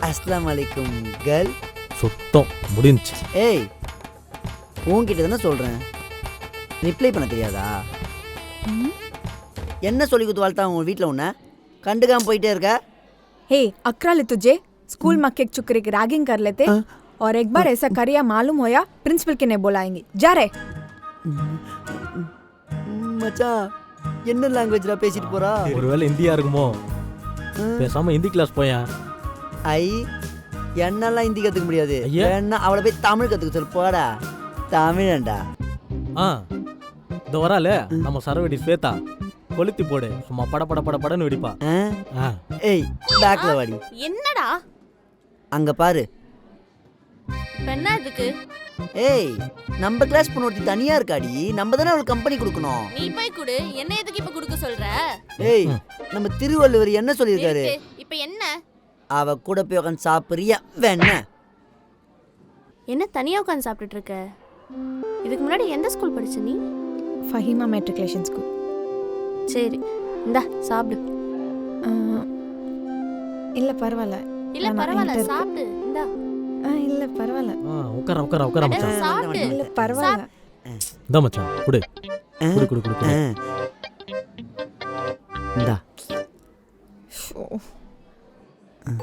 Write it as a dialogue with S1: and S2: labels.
S1: அஸ்ஸலாமு அலைக்கும் கேர்ள்.
S2: சுத்தம் முடிஞ்சுச்சு.
S1: ஏய், உன்கிட்ட தானே சொல்கிறேன், ரிப்ளை பண்ண தெரியாதா? என்ன சொல்லி கொடுத்து வாழ்த்தா உங்கள் வீட்டில் உன்னை கண்டுக்காமல் போயிட்டே இருக்க?
S3: हे अकराल तुझे स्कूल में केक चुकरे की रैगिंग कर लेते और एक बार ऐसा करिया मालूम होया प्रिंसिपल के नहीं बुलाएंगे. जा रे.
S1: மச்சான், என்ன லாங்குவேஜ்ல பேசிட்டு போறா?
S2: ஒருவேளை இந்தியா இருக்குமோ? பேசாம ஹிந்தி கிளாஸ் போயேன்.
S1: ஐ, என்னெல்லாம் ஹிந்தி கற்றுக்க முடியாது.
S2: ஐயா.
S1: வேணா அவளை போய் தமிழ் கற்றுக்க சொல்லு. போடா, தமிழண்டா.
S2: இந்த வரால நம்ம சரவெடி ஸ்வேதா, கொளுத்தி போடு, சும்மா பட பட பட படன்னு வெடிப்பா.
S1: ஏய், பேக்ல வாடி.
S4: என்னடா
S1: அங்க பாரு.
S4: என்ன இதுக்கு?
S1: ஏய், நம்ம கிளாஸ் பொண்ணு ஒருத்தி தனியா இருக்காடி. நம்ம தானே அவளுக்கு கம்பெனி கொடுக்கணும்.
S4: நீ போய் குடு. என்ன எதுக்கு இப்ப குடுக்க சொல்ற?
S1: ஏய், நம்ம திருவள்ளுவர் என்ன சொல்லியிருக்காரு?
S4: இப்ப என்ன?
S1: அவ கூட போய் உட்காந்து சாப்பிடுறியா வேணா?
S4: என்ன தனியா உட்காந்து சாப்பிட்டுட்டு இருக்க? இதுக்கு முன்னாடி எந்த ஸ்கூல் படிச்ச நீ?
S3: Fahima matriculation school.
S4: சரி, இந்தா சாப்பிடு.
S3: இல்ல பரவாயில்ல.
S4: இல்ல பரவாயில்ல, சாப்பிடு. இந்தா.
S3: இல்ல பரவாயில்ல.
S2: உட்கார உட்கார உட்கார மச்சான்.
S4: சாப்பிடு.
S3: இல்ல பரவாயில்ல.
S2: இந்த மச்சான் குடு குடு குடு குடு.
S1: இந்தா